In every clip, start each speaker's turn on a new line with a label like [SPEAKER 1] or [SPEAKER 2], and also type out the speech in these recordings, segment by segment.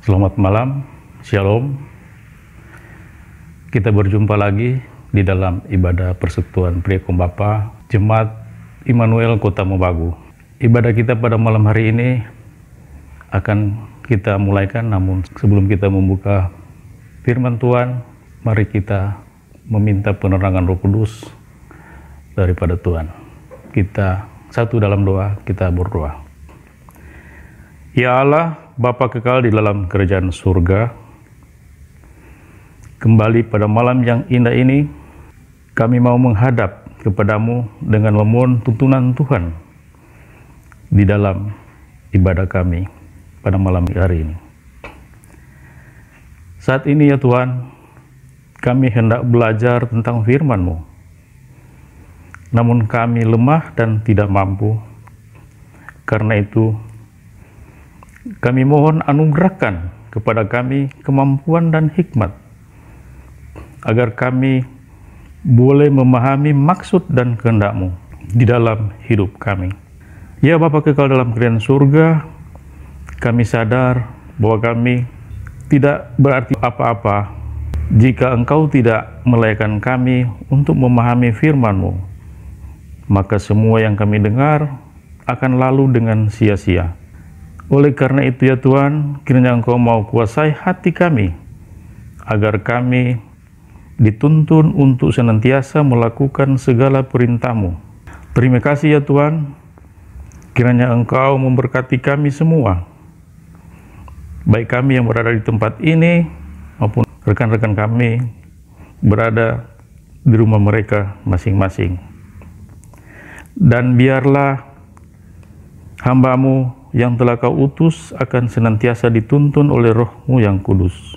[SPEAKER 1] Selamat malam, Shalom. Kita berjumpa lagi di dalam ibadah persekutuan Pria Kaum Bapa Jemaat Immanuel Kota Mobagu. Ibadah kita pada malam hari ini akan kita mulaikan, namun sebelum kita membuka firman Tuhan, mari kita meminta penerangan Roh Kudus daripada Tuhan. Kita satu dalam doa, kita berdoa. Ya Allah, Bapa kekal di dalam kerajaan surga, kembali pada malam yang indah ini, kami mau menghadap kepadamu dengan memohon tuntunan Tuhan di dalam ibadah kami pada malam hari ini. Saat ini ya Tuhan, kami hendak belajar tentang firman-Mu, namun kami lemah dan tidak mampu. Karena itu, kami mohon anugerahkan kepada kami kemampuan dan hikmat, agar kami boleh memahami maksud dan kehendak-Mu di dalam hidup kami. Ya Bapa kekal dalam kerajaan surga, kami sadar bahwa kami tidak berarti apa-apa jika Engkau tidak melayakkan kami untuk memahami firman-Mu. Maka semua yang kami dengar akan lalu dengan sia-sia. Oleh karena itu ya Tuhan, kiranya Engkau mau kuasai hati kami, agar kami dituntun untuk senantiasa melakukan segala perintah-Mu. Terima kasih ya Tuhan, kiranya Engkau memberkati kami semua, baik kami yang berada di tempat ini, maupun rekan-rekan kami berada di rumah mereka masing-masing. Dan biarlah hamba-Mu yang telah Kau utus akan senantiasa dituntun oleh Roh-Mu yang kudus,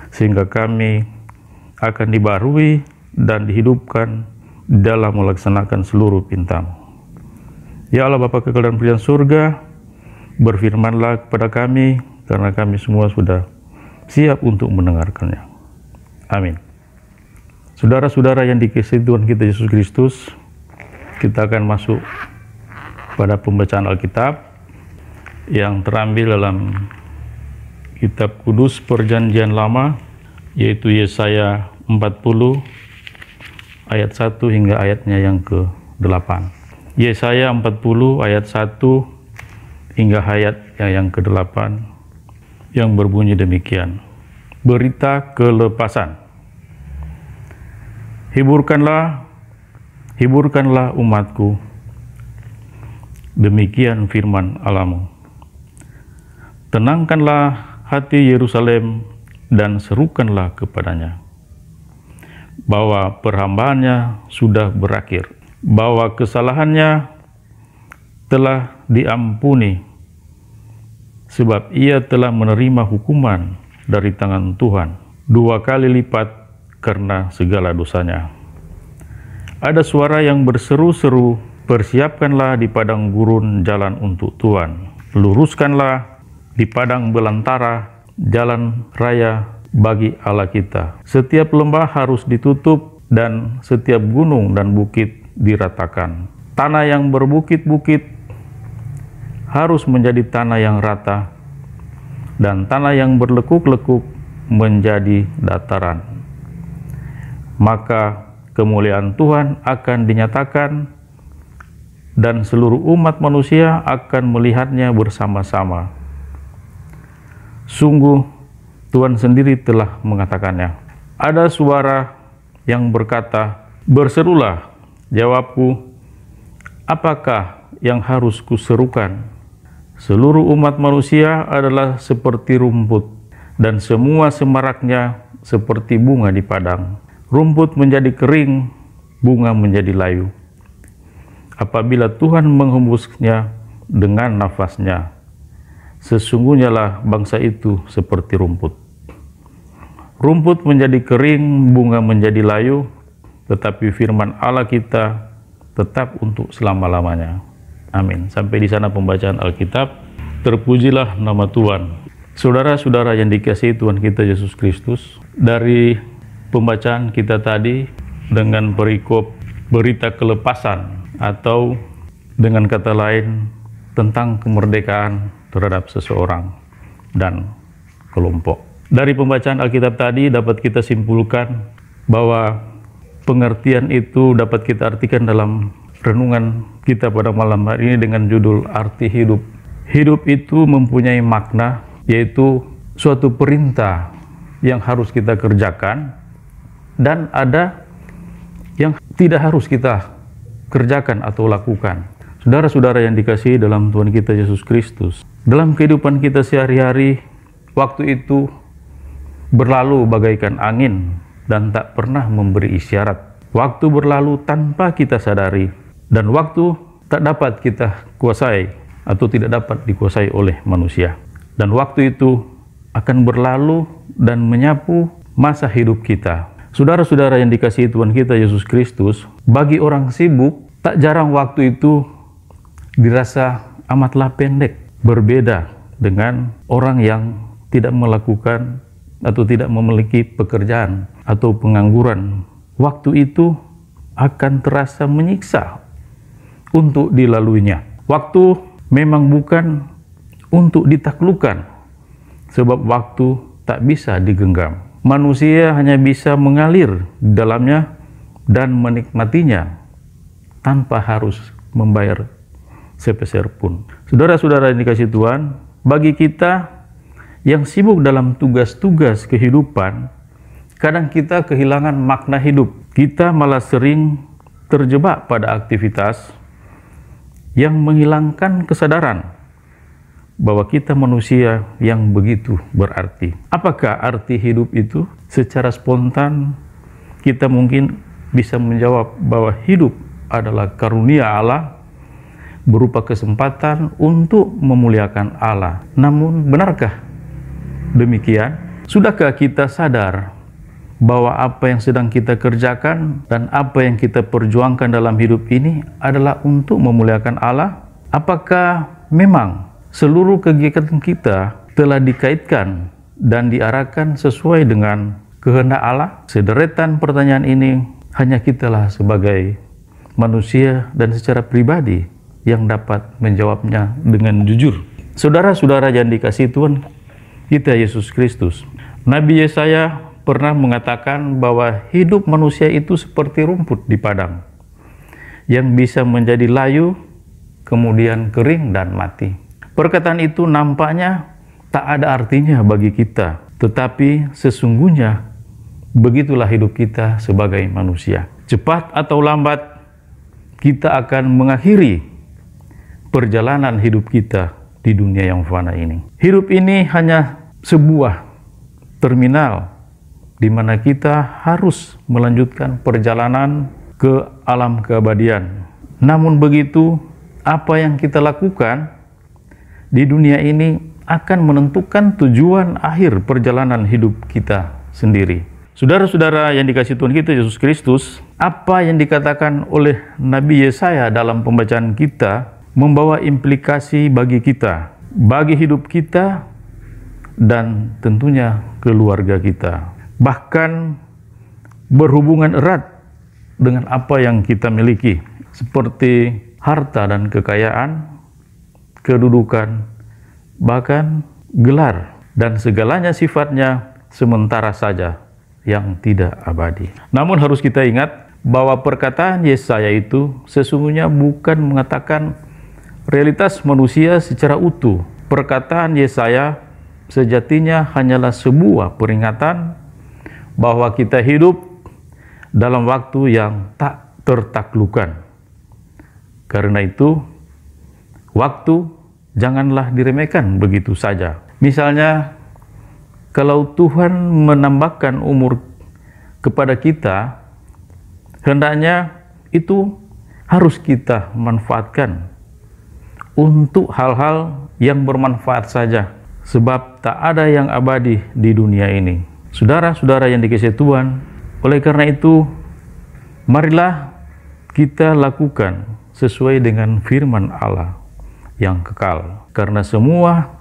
[SPEAKER 1] sehingga kami akan dibarui dan dihidupkan dalam melaksanakan seluruh perintah-Mu. Ya Allah Bapa kekal dalam kerajaan surga, berfirmanlah kepada kami, karena kami semua sudah siap untuk mendengarkannya. Amin. Saudara-saudara yang dikasihi Tuhan kita Yesus Kristus, kita akan masuk pada pembacaan Alkitab yang terambil dalam kitab kudus Perjanjian Lama, yaitu Yesaya 40 ayat 1 hingga ayatnya yang ke-8. Yesaya 40 ayat 1 hingga ayatnya yang ke-8 yang berbunyi demikian. Berita kelepasan. Hiburkanlah umatku. Demikian firman Allah-Mu. Tenangkanlah hati Yerusalem dan serukanlah kepadanya bahwa perhambaannya sudah berakhir, bahwa kesalahannya telah diampuni, sebab ia telah menerima hukuman dari tangan Tuhan 2 kali lipat karena segala dosanya. Ada suara yang berseru-seru, persiapkanlah di padang gurun jalan untuk Tuhan, luruskanlah di padang belantara jalan raya bagi Allah kita. Setiap lembah harus ditutup dan setiap gunung dan bukit diratakan. Tanah yang berbukit-bukit harus menjadi tanah yang rata, dan tanah yang berlekuk-lekuk menjadi dataran. Maka kemuliaan Tuhan akan dinyatakan, dan seluruh umat manusia akan melihatnya bersama-sama. Sungguh, Tuhan sendiri telah mengatakannya. Ada suara yang berkata, berserulah. Jawabku, apakah yang harus kuserukan? Seluruh umat manusia adalah seperti rumput, dan semua semaraknya seperti bunga di padang. Rumput menjadi kering, bunga menjadi layu, apabila Tuhan menghembusnya dengan nafasnya. Sesungguhnya lah bangsa itu seperti rumput. Rumput menjadi kering, bunga menjadi layu, tetapi firman Allah kita tetap untuk selama-lamanya. Amin. Sampai di sana pembacaan Alkitab. Terpujilah nama Tuhan. Saudara-saudara yang dikasihi Tuhan kita Yesus Kristus, dari pembacaan kita tadi dengan perikop berita kelepasan, atau dengan kata lain tentang kemerdekaan terhadap seseorang dan kelompok. Dari pembacaan Alkitab tadi dapat kita simpulkan bahwa pengertian itu dapat kita artikan dalam renungan kita pada malam hari ini dengan judul arti hidup. Hidup itu mempunyai makna, yaitu suatu perintah yang harus kita kerjakan dan ada yang tidak harus kita kerjakan atau lakukan. Saudara-saudara yang dikasihi dalam Tuhan kita Yesus Kristus, dalam kehidupan kita sehari-hari, waktu itu berlalu bagaikan angin dan tak pernah memberi isyarat. Waktu berlalu tanpa kita sadari, dan waktu tak dapat kita kuasai atau tidak dapat dikuasai oleh manusia. Dan waktu itu akan berlalu dan menyapu masa hidup kita. Saudara-saudara yang dikasihi Tuhan kita Yesus Kristus, bagi orang sibuk, tak jarang waktu itu dirasa amatlah pendek, berbeda dengan orang yang tidak melakukan atau tidak memiliki pekerjaan atau pengangguran. Waktu itu akan terasa menyiksa untuk dilaluinya. Waktu memang bukan untuk ditaklukkan, sebab waktu tak bisa digenggam. Manusia hanya bisa mengalir di dalamnya dan menikmatinya tanpa harus membayar sepeser pun. Saudara-saudara yang dikasihi Tuhan, bagi kita yang sibuk dalam tugas-tugas kehidupan, kadang kita kehilangan makna hidup. Kita malah sering terjebak pada aktivitas yang menghilangkan kesadaran bahwa kita manusia yang begitu berarti. Apakah arti hidup itu? Secara spontan kita mungkin bisa menjawab bahwa hidup adalah karunia Allah, berupa kesempatan untuk memuliakan Allah. Namun benarkah demikian? Sudahkah kita sadar bahwa apa yang sedang kita kerjakan dan apa yang kita perjuangkan dalam hidup ini adalah untuk memuliakan Allah? Apakah memang seluruh kegiatan kita telah dikaitkan dan diarahkan sesuai dengan kehendak Allah? Sederetan pertanyaan ini hanya kitalah sebagai manusia dan secara pribadi yang dapat menjawabnya dengan jujur. Saudara-saudara yang dikasihi Tuhan kita Yesus Kristus, Nabi Yesaya pernah mengatakan bahwa hidup manusia itu seperti rumput di padang yang bisa menjadi layu, kemudian kering dan mati. Perkataan itu nampaknya tak ada artinya bagi kita, tetapi sesungguhnya begitulah hidup kita sebagai manusia. Cepat atau lambat kita akan mengakhiri perjalanan hidup kita di dunia yang fana ini. Hidup ini hanya sebuah terminal di mana kita harus melanjutkan perjalanan ke alam keabadian. Namun begitu, apa yang kita lakukan di dunia ini akan menentukan tujuan akhir perjalanan hidup kita sendiri. Saudara-saudara yang dikasihi Tuhan kita Yesus Kristus, apa yang dikatakan oleh Nabi Yesaya dalam pembacaan kita membawa implikasi bagi kita, bagi hidup kita, dan tentunya keluarga kita. Bahkan berhubungan erat dengan apa yang kita miliki, seperti harta dan kekayaan, kedudukan, bahkan gelar, dan segalanya sifatnya sementara saja yang tidak abadi. Namun harus kita ingat bahwa perkataan Yesaya itu sesungguhnya bukan mengatakan realitas manusia secara utuh. Perkataan Yesaya sejatinya hanyalah sebuah peringatan bahwa kita hidup dalam waktu yang tak tertaklukkan. Karena itu, waktu janganlah diremehkan begitu saja. Misalnya, kalau Tuhan menambahkan umur kepada kita, hendaknya itu harus kita manfaatkan untuk hal-hal yang bermanfaat saja, sebab tak ada yang abadi di dunia ini. Saudara-saudara yang dikasihi Tuhan, oleh karena itu, marilah kita lakukan sesuai dengan firman Allah yang kekal, karena semua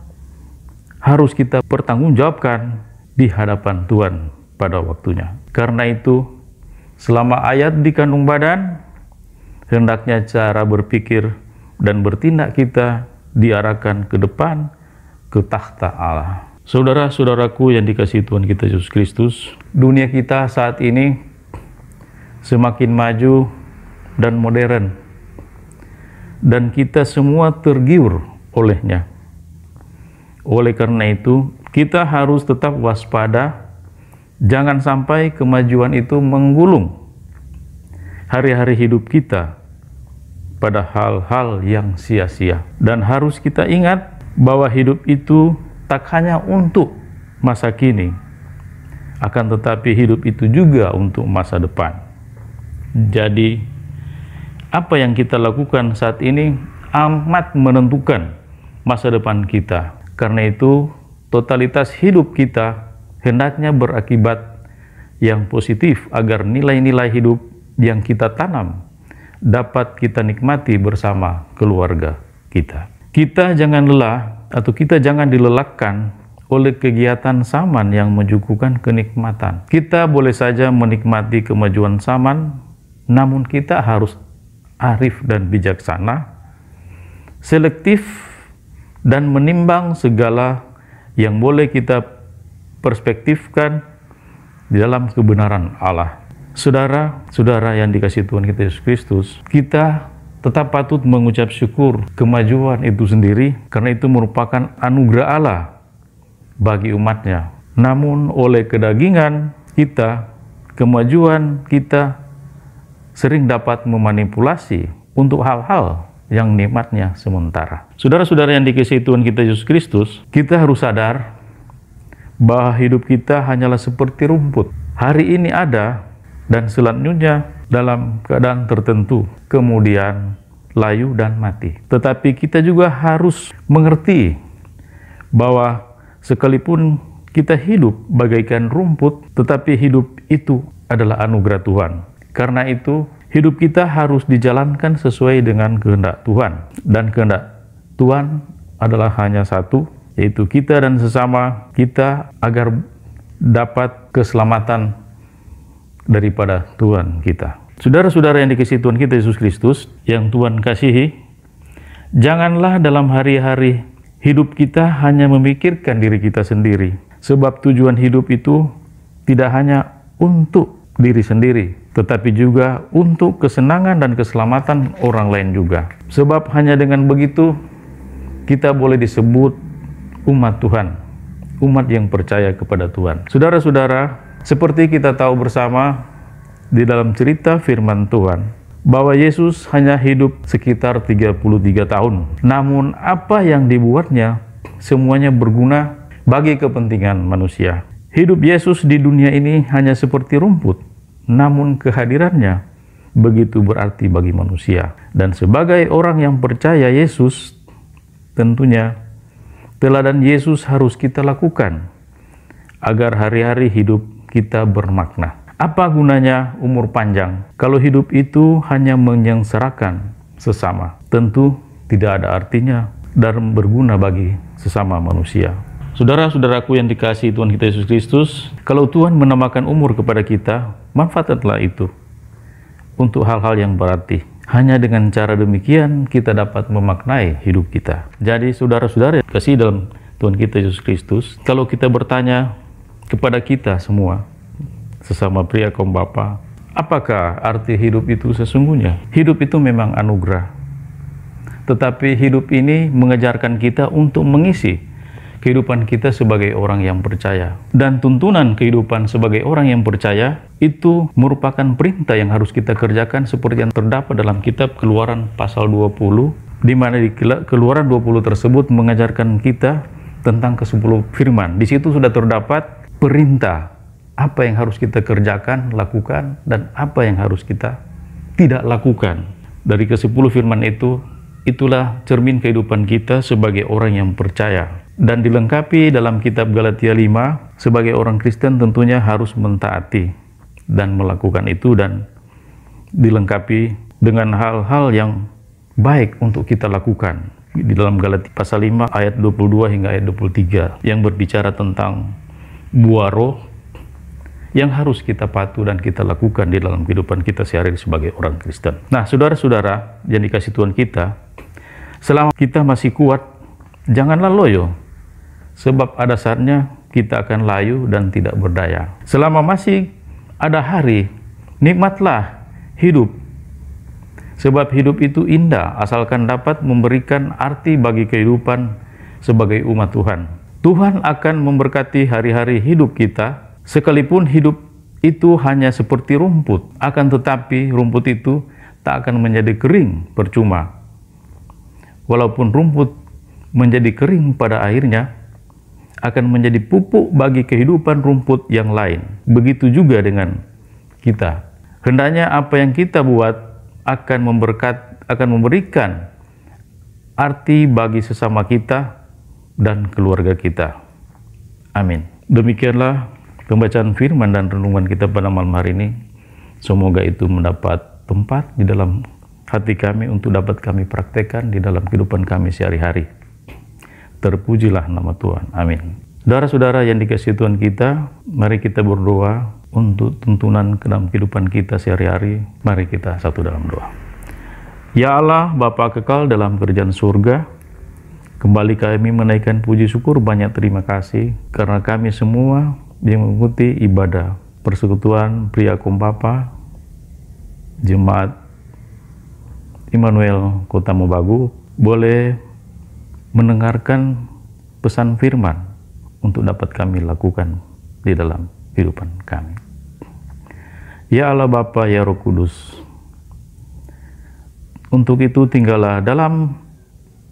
[SPEAKER 1] harus kita pertanggungjawabkan di hadapan Tuhan pada waktunya. Karena itu, selama ayat di kandung badan, hendaknya cara berpikir dan bertindak kita diarahkan ke depan, ke takhta Allah. Saudara-saudaraku yang dikasihi Tuhan kita Yesus Kristus, dunia kita saat ini semakin maju dan modern, dan kita semua tergiur olehnya. Oleh karena itu, kita harus tetap waspada, jangan sampai kemajuan itu menggulung hari-hari hidup kita pada hal-hal yang sia-sia. Dan harus kita ingat bahwa hidup itu tak hanya untuk masa kini, akan tetapi hidup itu juga untuk masa depan. Jadi, apa yang kita lakukan saat ini amat menentukan masa depan kita. Karena itu, totalitas hidup kita hendaknya berakibat yang positif agar nilai-nilai hidup yang kita tanam dapat kita nikmati bersama keluarga kita. Kita jangan lelah atau kita jangan dilelahkan oleh kegiatan zaman yang menyuguhkan kenikmatan. Kita boleh saja menikmati kemajuan zaman, namun kita harus arif dan bijaksana, selektif, dan menimbang segala yang boleh kita perspektifkan di dalam kebenaran Allah. Saudara-saudara yang dikasihi Tuhan kita Yesus Kristus, kita tetap patut mengucap syukur kemajuan itu sendiri, karena itu merupakan anugerah Allah bagi umatnya. Namun oleh kedagingan kita, kemajuan kita sering dapat memanipulasi untuk hal-hal yang nikmatnya sementara. Saudara-saudara yang dikasihi Tuhan kita Yesus Kristus, kita harus sadar bahwa hidup kita hanyalah seperti rumput. Hari ini ada dan selanjutnya dalam keadaan tertentu, kemudian layu dan mati. Tetapi kita juga harus mengerti bahwa sekalipun kita hidup bagaikan rumput, tetapi hidup itu adalah anugerah Tuhan. Karena itu, hidup kita harus dijalankan sesuai dengan kehendak Tuhan. Dan kehendak Tuhan adalah hanya satu, yaitu kita dan sesama kita agar dapat keselamatan daripada Tuhan kita. Saudara-saudara yang dikasihi Tuhan kita Yesus Kristus, yang Tuhan kasihi, janganlah dalam hari-hari hidup kita hanya memikirkan diri kita sendiri. Sebab tujuan hidup itu tidak hanya untuk diri sendiri, tetapi juga untuk kesenangan dan keselamatan orang lain juga. Sebab hanya dengan begitu kita boleh disebut umat Tuhan, umat yang percaya kepada Tuhan. Saudara-saudara, seperti kita tahu bersama di dalam cerita firman Tuhan, bahwa Yesus hanya hidup sekitar 33 tahun. Namun apa yang dibuatnya semuanya berguna bagi kepentingan manusia. Hidup Yesus di dunia ini hanya seperti rumput, namun kehadirannya begitu berarti bagi manusia. Dan sebagai orang yang percaya Yesus, tentunya teladan Yesus harus kita lakukan agar hari-hari hidup kita bermakna. Apa gunanya umur panjang kalau hidup itu hanya menyengsarakan sesama? Tentu tidak ada artinya dan berguna bagi sesama manusia. Saudara-saudaraku yang dikasihi Tuhan kita Yesus Kristus, kalau Tuhan menambahkan umur kepada kita, manfaatkanlah itu untuk hal-hal yang berarti. Hanya dengan cara demikian kita dapat memaknai hidup kita. Jadi saudara-saudara yang dikasihi dalam Tuhan kita Yesus Kristus, kalau kita bertanya kepada kita semua, sesama pria kaum bapa, apakah arti hidup itu sesungguhnya? Hidup itu memang anugerah. Tetapi hidup ini mengajarkan kita untuk mengisi kehidupan kita sebagai orang yang percaya. Dan tuntunan kehidupan sebagai orang yang percaya itu merupakan perintah yang harus kita kerjakan seperti yang terdapat dalam kitab Keluaran pasal 20, di mana di Keluaran 20 tersebut mengajarkan kita tentang ke-10 firman. Di situ sudah terdapat perintah apa yang harus kita kerjakan, lakukan, dan apa yang harus kita tidak lakukan. Dari ke-10 firman itu, itulah cermin kehidupan kita sebagai orang yang percaya. Dan dilengkapi dalam kitab Galatia 5, sebagai orang Kristen tentunya harus mentaati dan melakukan itu, dan dilengkapi dengan hal-hal yang baik untuk kita lakukan. Di dalam Galatia pasal 5 ayat 22 hingga ayat 23 yang berbicara tentang buah roh yang harus kita patuh dan kita lakukan di dalam kehidupan kita sehari-hari sebagai orang Kristen. Nah, saudara-saudara yang dikasihi Tuhan kita, selama kita masih kuat, janganlah loyo sebab ada saatnya kita akan layu dan tidak berdaya. Selama masih ada hari, nikmatlah hidup, sebab hidup itu indah asalkan dapat memberikan arti bagi kehidupan sebagai umat Tuhan. Tuhan akan memberkati hari-hari hidup kita, sekalipun hidup itu hanya seperti rumput, akan tetapi rumput itu tak akan menjadi kering percuma. Walaupun rumput menjadi kering pada akhirnya, akan menjadi pupuk bagi kehidupan rumput yang lain. Begitu juga dengan kita. Hendaknya apa yang kita buat akan memberikan arti bagi sesama kita dan keluarga kita. Amin. Demikianlah pembacaan firman dan renungan kita pada malam hari ini. Semoga itu mendapat tempat di dalam hati kami untuk dapat kami praktekkan di dalam kehidupan kami sehari-hari. Terpujilah nama Tuhan. Amin. Saudara-saudara yang dikasihi Tuhan kita, mari kita berdoa untuk tuntunan ke dalam kehidupan kita sehari-hari. Mari kita satu dalam doa. Ya Allah, Bapa kekal dalam kerajaan surga, kembali kami menaikkan puji syukur banyak terima kasih karena kami semua yang mengikuti ibadah persekutuan pria Kompapa Jemaat Immanuel Kota Mobagu boleh mendengarkan pesan firman untuk dapat kami lakukan di dalam kehidupan kami. Ya Allah Bapa, ya Roh Kudus, untuk itu tinggallah dalam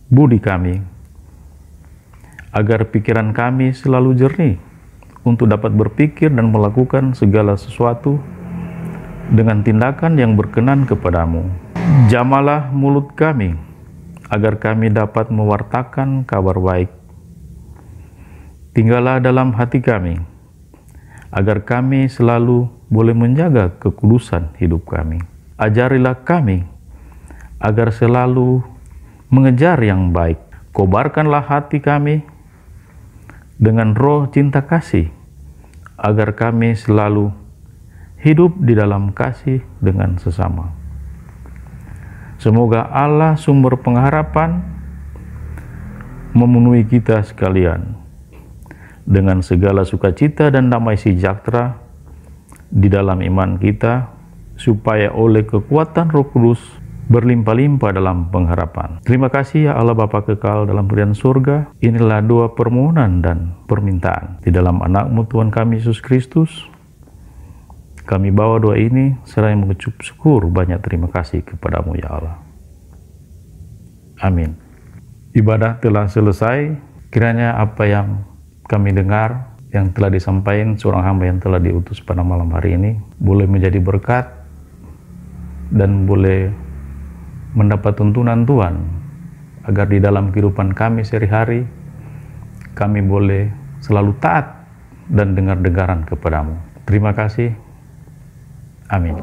[SPEAKER 1] budi kami, agar pikiran kami selalu jernih untuk dapat berpikir dan melakukan segala sesuatu dengan tindakan yang berkenan kepadamu. Jamalah mulut kami, agar kami dapat mewartakan kabar baik. Tinggallah dalam hati kami, agar kami selalu boleh menjaga kekudusan hidup kami. Ajarilah kami, agar selalu mengejar yang baik. Kobarkanlah hati kami dengan roh cinta kasih, agar kami selalu hidup di dalam kasih dengan sesama. Semoga Allah sumber pengharapan memenuhi kita sekalian dengan segala sukacita dan damai sejahtera di dalam iman kita, supaya oleh kekuatan Roh Kudus berlimpah-limpah dalam pengharapan. Terima kasih ya Allah Bapa kekal dalam kerajaan surga. Inilah doa permohonan dan permintaan di dalam anak-Mu Tuhan kami Yesus Kristus. Kami bawa doa ini seraya mengucap syukur banyak terima kasih kepadamu ya Allah. Amin. Ibadah telah selesai. Kiranya apa yang kami dengar, yang telah disampaikan seorang hamba yang telah diutus pada malam hari ini, boleh menjadi berkat dan boleh mendapat tuntunan Tuhan, agar di dalam kehidupan kami sehari-hari, kami boleh selalu taat dan dengar-dengaran kepadamu. Terima kasih. Amin.